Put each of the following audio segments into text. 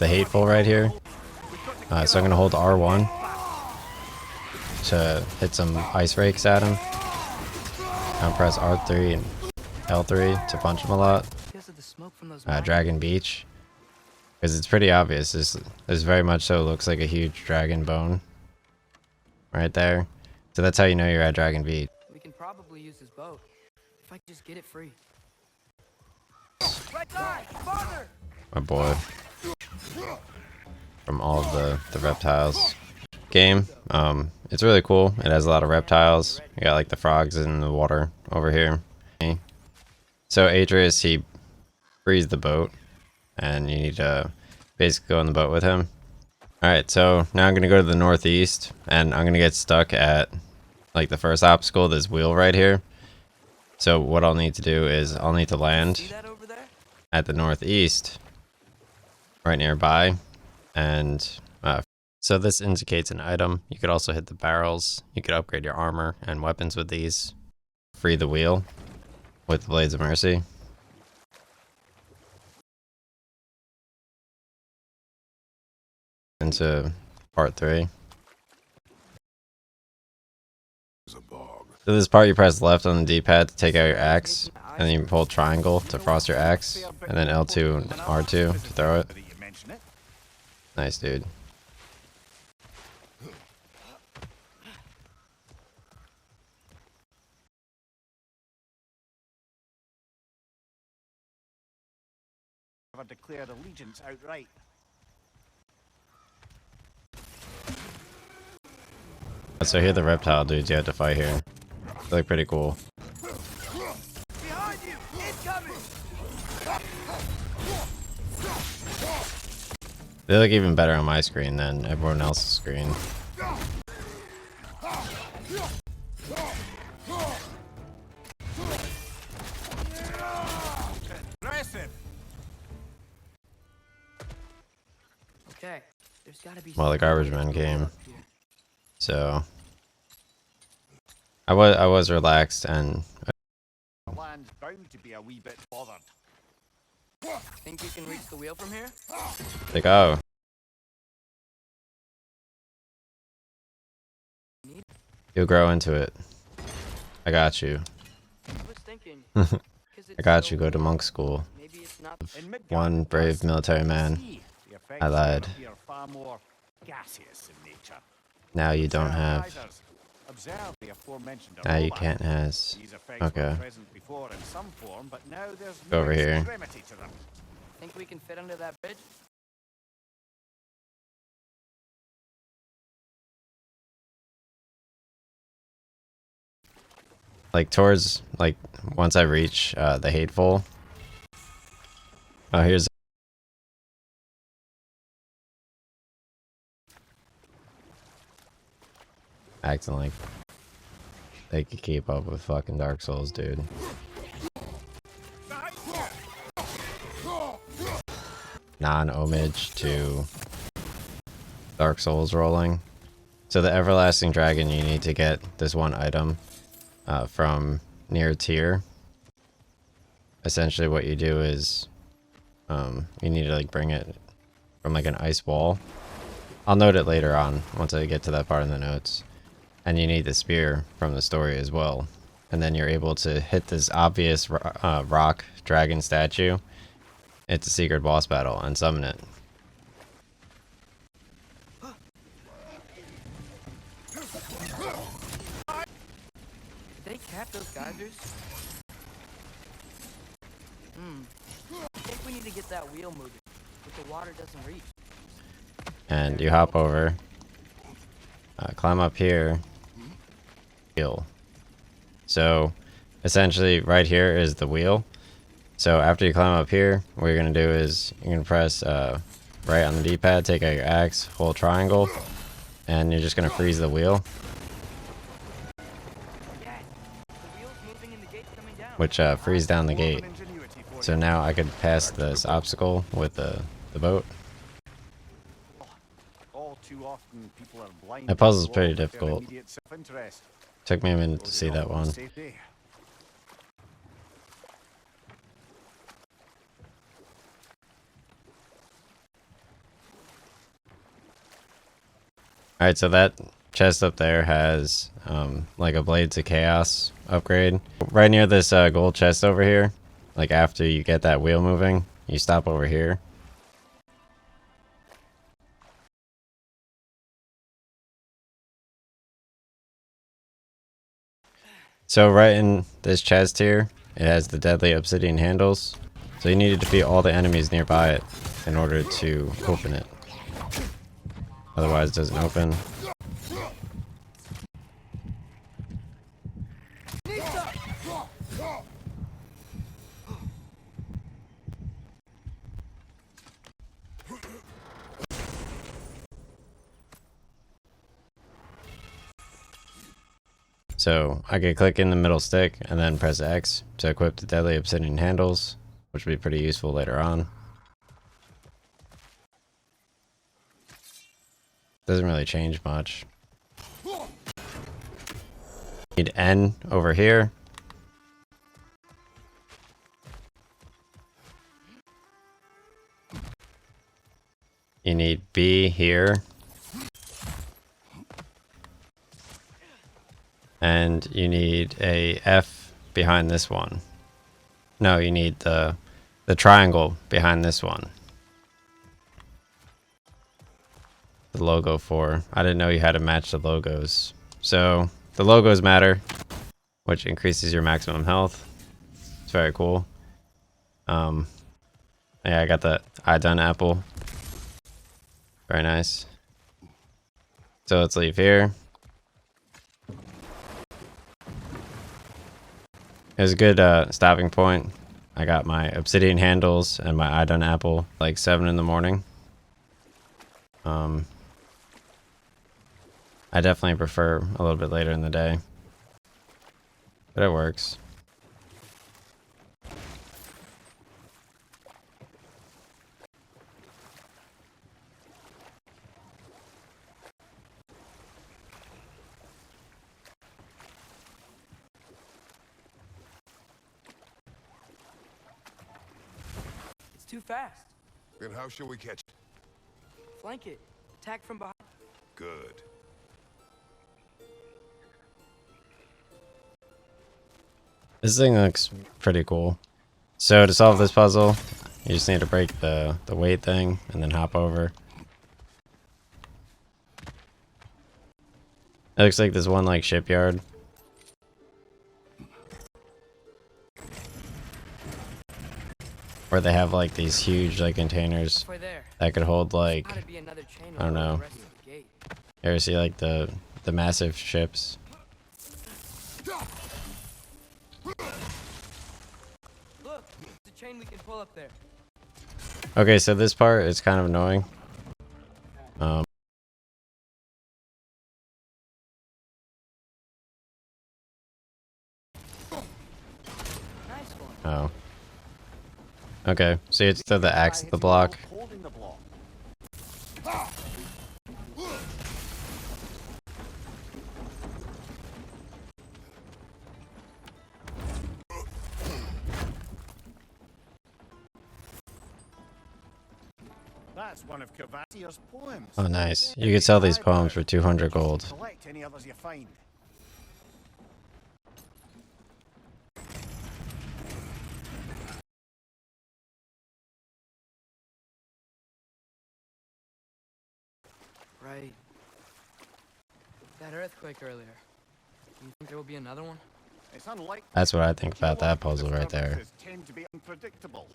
the hateful right here. So I'm gonna hold R1 to hit some ice rakes at him. I'll press R3 and L3 to punch him a lot. Dragon Beach, because it's pretty obvious. This very much so looks like a huge dragon bone right there. So that's how you know you're at Dragon Beach. We can probably use his boat if I just get it free. My boy from all of the reptiles game. It's really cool. It has a lot of reptiles. You got like the frogs in the water over here. So Adrius, he frees the boat, and you need to basically go on the boat with him. Alright, so now I'm gonna go to the northeast, and I'm gonna get stuck at like the first obstacle, this wheel right here. So what I'll need to do is I'll need to land at the northeast, right nearby, and so this indicates an item. You could also hit the barrels. You could upgrade your armor and weapons with these. Free the wheel with the Blades of Mercy. Into part 3. So this part, you press left on the D-pad to take out your axe, and then you hold triangle to frost your axe, and then L2 and R2 to throw it. Nice, dude. Declared allegiance outright. So here are the reptile dudes you have to fight here. They look pretty cool. Behind you! Incoming! They look even better on my screen than everyone else's screen. Okay, there's gotta be. Well, the garbage man came, so I was relaxed and. The land's bound to be a wee bit bothered. Think you can reach the wheel from here? Like, oh. You'll grow into it. I got you. I was thinking. I got you. Go to monk school. Maybe it's not. One brave military man. I lied. Now you don't have. Now you can't has. Okay. Go over here. Think we can fit under that bridge? Like towards, like, once I reach the hateful. Oh, here's. Acting like they could keep up with fucking Dark Souls, dude. Non-homage to Dark Souls rolling. So the Everlasting Dragon, you need to get this one item from near tier. Essentially what you do is you need to like bring it from like an ice wall. I'll note it later on once I get to that part in the notes. And you need the spear from the story as well. And then you're able to hit this obvious rock dragon statue. It's a secret boss battle and summon it. Did they cap those geysers? I think we need to get that wheel moving, but the water doesn't reach. And you hop over, climb up here, wheel. So essentially right here is the wheel. So after you climb up here, what you're going to do is you're going to press right on the D-pad, take out your axe, hold triangle, and you're just going to freeze the wheel. Which frees down the gate. So now I could pass this obstacle with the boat. That puzzle's pretty difficult. Took me a minute to see that one. Alright, so that chest up there has like a Blades of Chaos upgrade. Right near this gold chest over here, like after you get that wheel moving, you stop over here. So right in this chest here, it has the deadly obsidian handles. So you need to defeat all the enemies nearby it in order to open it. Otherwise it doesn't open. So I could click in the middle stick and then press X to equip the deadly obsidian handles, which will be pretty useful later on. Doesn't really change much. Need N over here. You need B here. And you need a F behind this one. No, you need the triangle behind this one. The logo for. I didn't know you had to match the logos. So the logos matter, which increases your maximum health. It's very cool. Yeah, I got the I done apple. Very nice. So let's leave here. It was a good stopping point. I got my obsidian handles and my I done apple like 7 in the morning. I definitely prefer a little bit later in the day, but it works. It's too fast. Then how shall we catch it? Flank it. Attack from behind. Good. This thing looks pretty cool. So to solve this puzzle, you just need to break the weight thing and then hop over. It looks like there's one like shipyard. Where they have like these huge like containers that could hold like, I don't know. You ever see like the massive ships? Look, there's a chain we can pull up there. Okay, so this part is kind of annoying. Nice one. Oh. Okay, so you have to throw the axe at the block. Holding the block. That's one of Kvasir's poems. Oh, nice. You could sell these poems for 200 gold. Collect any others you find. Right. That earthquake earlier. Do you think there will be another one? It's unlikely. That's what I think about that puzzle right there. Disturbances tend to be unpredictable.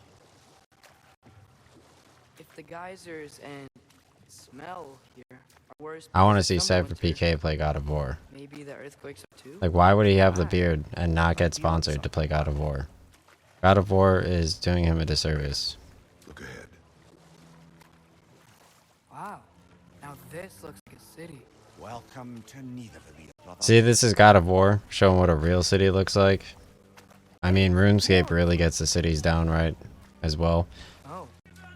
If the geysers and smell here are worse. I want to because see of summer Cypher winter, PK play God of War. Maybe the earthquakes are too. Like, why would he have the beard and not get sponsored to play God of War? God of War is doing him a disservice. Look ahead. Wow. Now this looks like a city. Welcome to Nidavellir, brother. See, this is God of War, showing what a real city looks like. I mean, RuneScape really gets the cities down right as well. Oh,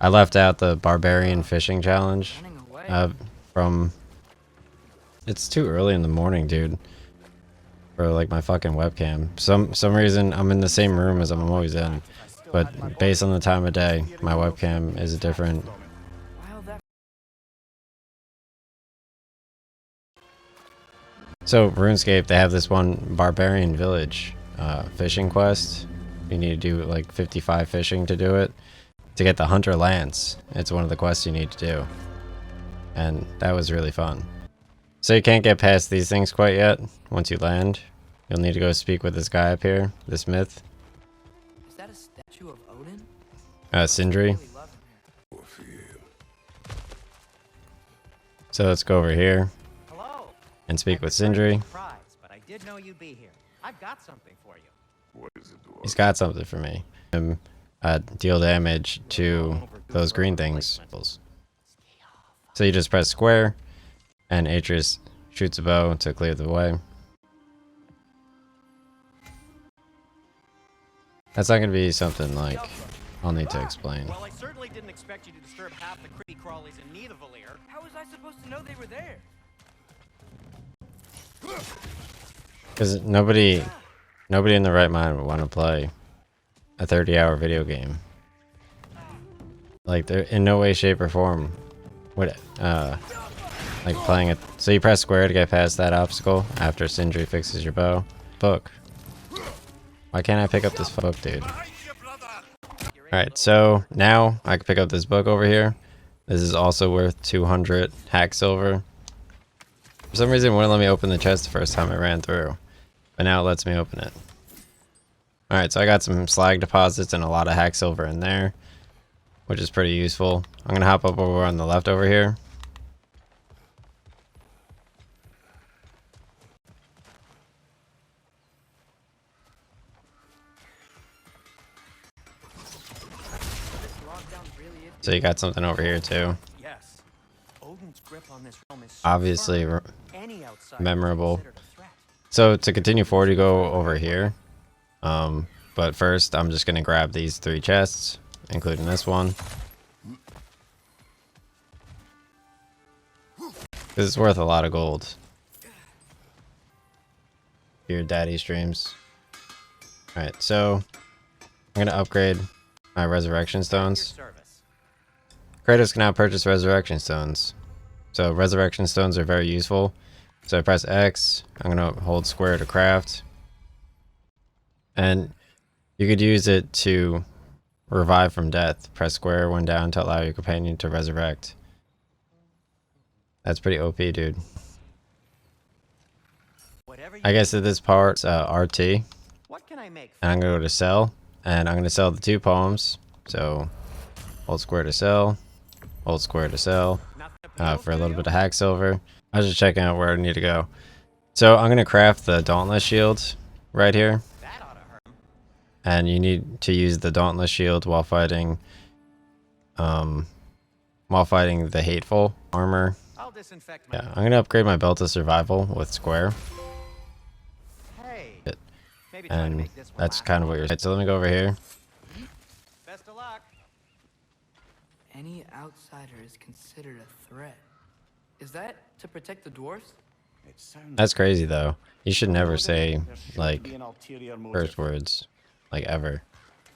I left out the Barbarian Fishing Challenge running away. from... It's too early in the morning, dude. For, like, my fucking webcam. Some reason, I'm in the same room as I'm always in. But based on the time of day, my webcam is different. So RuneScape, they have this one barbarian village fishing quest. You need to do like 55 fishing to do it. To get the Hunter Lance, it's one of the quests you need to do. And that was really fun. So you can't get past these things quite yet. Once you land, you'll need to go speak with this guy up here, this myth. Is that a statue of Odin? Sindri. Really love him here. So let's go over here Hello. and speak with I'm Sindri. surprised, but I did know you'd be here. I've got something for you. What is it, dwarf? He's got something for me. Deal damage to those green things. So you just press square, and Atreus shoots a bow to clear the way. That's not gonna be something like I'll need to explain. Well, I certainly didn't expect you to disturb half the creepy crawlies in need of a lair. How was I supposed to know they were there? Because nobody in the right mind would want to play a 30-hour video game. Like, they're in no way, shape, or form would like playing it. So you press square to get past that obstacle after Sindri fixes your bow. Book. Why can't I pick up this book, dude? Alright, so now I can pick up this book over here. This is also worth 200 Hacksilver. For some reason it wouldn't let me open the chest the first time I ran through. But now it lets me open it. Alright, so I got some slag deposits and a lot of Hacksilver in there, which is pretty useful. I'm gonna hop up over on the left over here. This lockdown really is. So you got something over here too. Yes. Odin's grip on this realm is so Obviously firm, any outsider is memorable. considered a threat. So to continue forward, you go over here. But first, I'm just gonna grab these 3 chests, including this one. Because it's worth a lot of gold. Your daddy streams. Alright, so I'm gonna upgrade my resurrection Your stones. service. Kratos can now purchase resurrection stones. So resurrection stones are very useful. So I press X, I'm gonna hold square to craft. And you could use it to revive from death. Press square one down to allow your companion to resurrect. That's pretty OP, dude. Whatever you I guess at this part, RT. What can I make? And I'm gonna go to sell. And I'm gonna sell the 2 poems. So hold square to sell. Hold square to sell. For a little bit of Hacksilver. I was just checking out where I need to go. So I'm gonna craft the Dauntless Shield right here. That ought to hurt. And you need to use the Dauntless Shield while fighting the Hateful armor. I'll disinfect my. Yeah, I'm gonna upgrade my Belt of Survival with square. Hey. It- Maybe try to And make this one that's last kind of what you're saying. So let me go over here. Best of luck. Any outsider is considered a threat. Is that to protect the dwarfs? It sounds That's crazy though. You should never say There should like be an ulterior motive. first words. Like ever.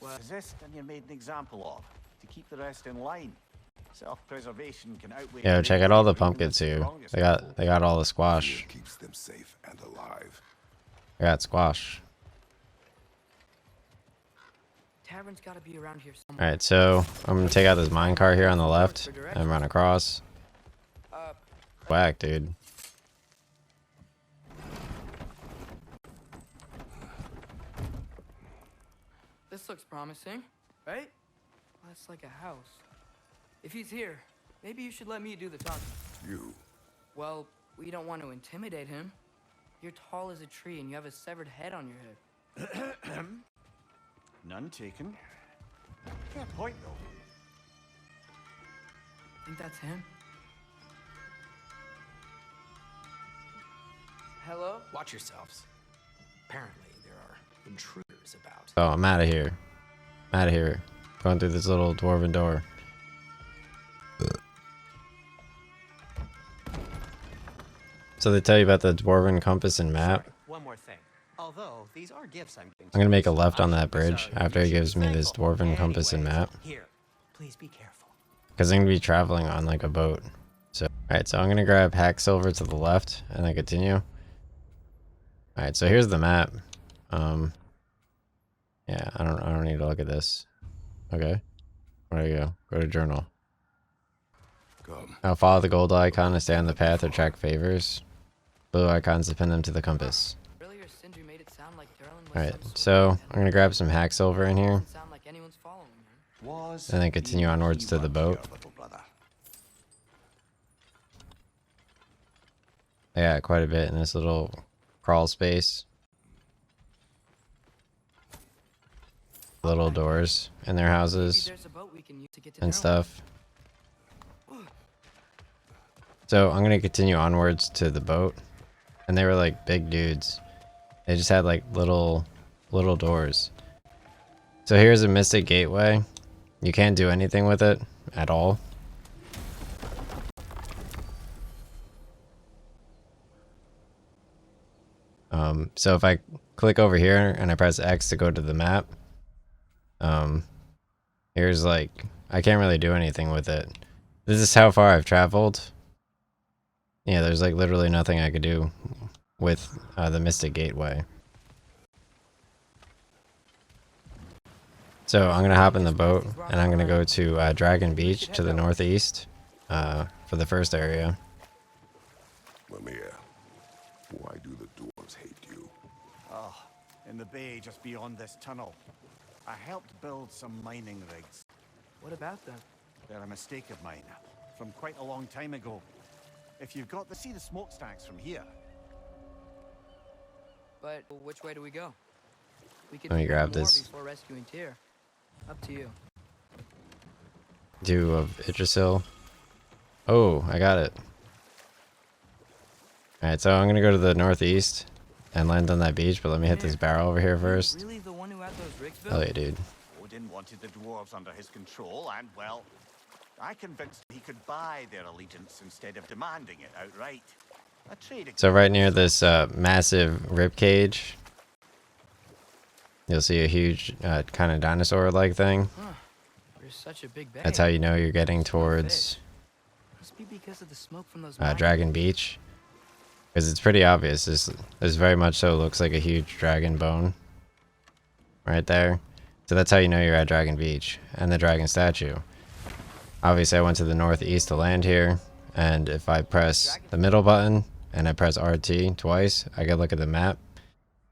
Resist and you're made an example of to keep the rest in line. Self-preservation can outweigh. Yo, check out all the bravery even pumpkins the here. strongest They got all the squash. Fear keeps them safe and alive. I got squash. Tavern's gotta be around here somewhere. Alright, so I'm gonna take out this minecart here on the left and run across. Whack, dude. This looks promising, right? Well, that's like a house. If he's here, maybe you should let me do the talking. You. Well, we don't want to intimidate him. You're tall as a tree and you have a severed head on your head. None taken. Fair point though. Think that's him? Hello? Watch yourselves. Apparently, there are intruders about. Oh, I'm out of here. I'm out of here. Going through this little dwarven door. So they tell you about the dwarven compass and map. Sorry, one more thing. Although these are gifts I'm giving. I'm gonna make a left on I that should be bridge sorry. after You he should be gives me this thankful. dwarven compass and Anyways, map. Here, please be careful. Because I'm gonna be traveling on like a boat. So alright, so I'm gonna grab Hacksilver to the left and then continue. Alright, so here's the map. Yeah, I don't need to look at this. Okay. Where do you go? Go to journal. Come. Now follow the gold icon to stay on the path or track favors. Blue icons to pin them to the compass. Earlier, Sindri made it sound like Darlin was Alright, some sort so of I'm gonna grab some Hacksilver in here. Doesn't sound like anyone's following her. Was And then continue onwards to the boat. little brother. I got quite a bit in this little crawl space. Little doors in their Maybe houses there's a boat we can use to get to and Darlin. stuff. So I'm gonna continue onwards to the boat. And they were like big dudes. They just had like little doors. So here's a mystic gateway. You can't do anything with it at all. So if I click over here and I press X to go to the map, here's like, I can't really do anything with it. This is how far I've traveled. Yeah, there's like literally nothing I could do with the Mystic Gateway. So I'm gonna hop in the boat and I'm gonna go to Dragon Beach to the northeast for the first area. Mimir, why do the dwarves hate you? Oh, in the bay just beyond this tunnel. I helped build some mining rigs. What about them? They're a mistake of mine, from quite a long time ago. If you've got to see the smokestacks from here. But which way do we go? We could Let me do grab more this. before rescuing Tyr. Up to you. Dew of Yggdrasil. Oh, I got it. Alright, so I'm gonna go to the northeast and land on that beach, but let me hit this barrel over here first. Really the one who had those rigs built? Hell yeah, dude. Odin wanted the dwarves under his control, and well, I convinced him he could buy their allegiance instead of demanding it outright. A trade So right near this massive rib cage, you'll see a huge kind of dinosaur-like thing. Huh. There's such a big bay. That's how you know you're getting towards Must be because of the smoke from those Dragon Beach. Because it's pretty obvious. This very much so looks like a huge dragon bone. Right there. So that's how you know you're at Dragon Beach. And the dragon statue. Obviously I went to the northeast to land here. And if I press the middle button and I press RT twice, I can look at the map.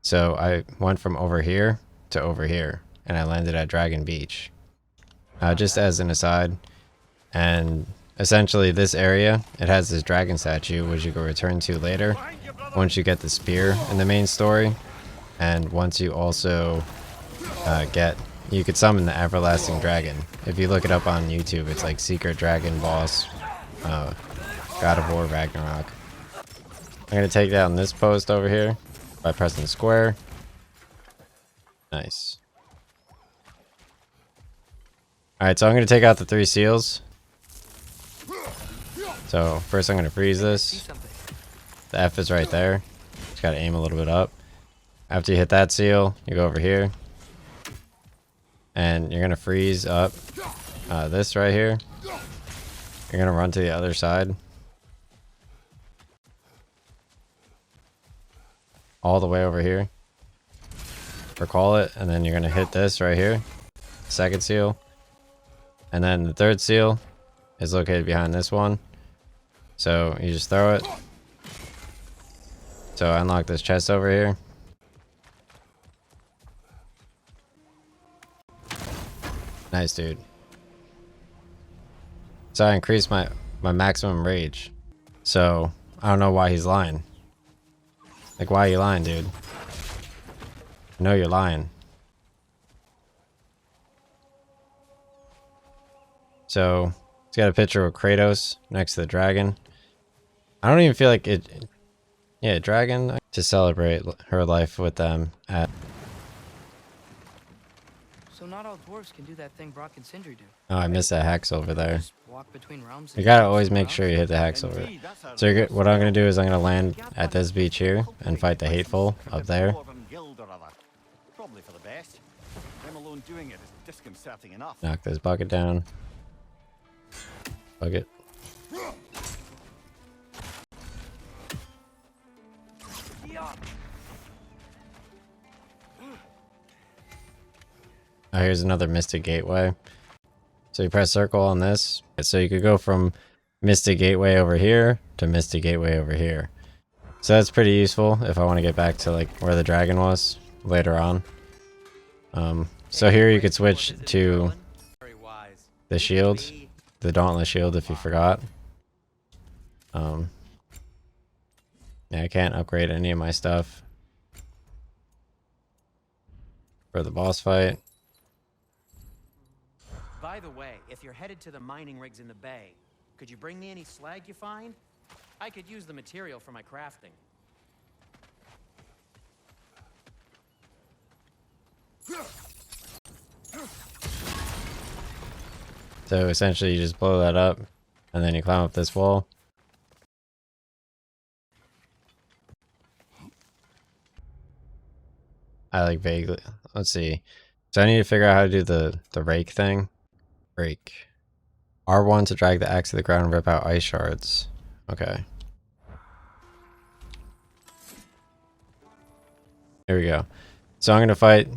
So I went from over here to over here. And I landed at Dragon Beach. Just as an aside. And essentially this area, it has this dragon statue which you can return to later once you get the spear in the main story, and once you also you could summon the everlasting dragon. If you look it up on YouTube, it's like secret dragon boss, God of War Ragnarok. I'm gonna take down this post over here by pressing square. Nice. Alright, so I'm gonna take out the 3 seals. So first I'm gonna freeze See this. something. The F is right there. Just gotta aim a little bit up. After you hit that seal, you go over here. And you're gonna freeze up this right here. You're gonna run to the other side. All the way over here. Recall it, and then you're gonna hit this right here. Second seal. And then the third seal is located behind this one. So you just throw it. So I unlock this chest over here. Nice, dude. So I increased my maximum rage. So I don't know why he's lying. Like, why are you lying, dude? I know you're lying. So it's got a picture of Kratos next to the dragon. I don't even feel like it. Yeah, dragon to celebrate her life with them at. So not all dwarves can do that thing Brock and Sindri do. Oh, I missed that Hacksilver there. Just walk between realms. You and gotta jump always somewhere make sure else? you hit the Hacksilver. Indeed, that's how So it what I'm gonna works. do is I'm gonna land at this beach here and fight the Hateful up there. Dwarven guild or other. Probably for the best. Them alone doing it is disconcerting enough. Knock this bucket down. Bucket. Oh, here's another Mystic Gateway. So you press circle on this. So you could go from Mystic Gateway over here to Mystic Gateway over here. So that's pretty useful if I want to get back to like where the dragon was later on. So here you could switch to the shield, the Dauntless Shield if you forgot. Yeah, I can't upgrade any of my stuff for the boss fight. By the way, if you're headed to the mining rigs in the bay, could you bring me any slag you find? I could use the material for my crafting. So essentially you just blow that up and then you climb up this wall. I like vaguely, let's see. So I need to figure out how to do the rake thing. Rake. R1 to drag the axe to the ground and rip out ice shards. Okay. Here we go. So I'm gonna fight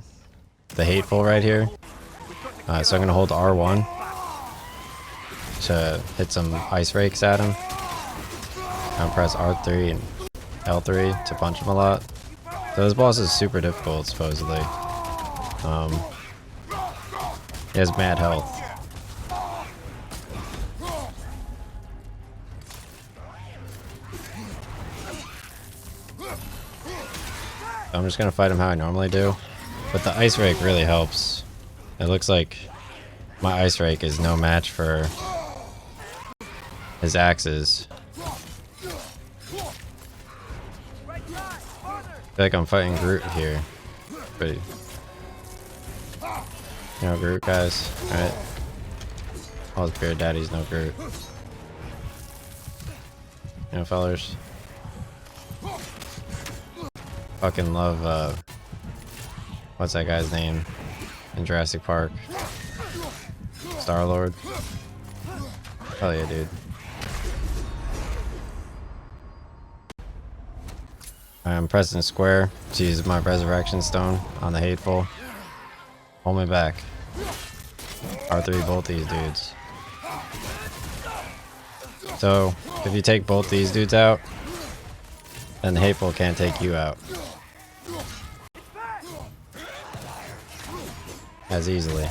the Hateful right here. So I'm gonna hold R1 to hit some ice rakes at him. And press R3 and L3 to punch him a lot. So this boss is super difficult, supposedly. He has mad health. I'm just gonna fight him how I normally do. But the ice rake really helps. It looks like my ice rake is no match for his axes. I feel like I'm fighting Groot here. Pretty. You know Groot, guys? Alright. All his beard daddies know Groot. You know, fellers? Fucking love, what's that guy's name in Jurassic Park? Star-Lord? Hell yeah, dude. I'm pressing square to use my resurrection stone on the Hateful. Hold me back. R3 bolt these dudes. So, if you take both these dudes out, then the Hateful can't take you out as easily.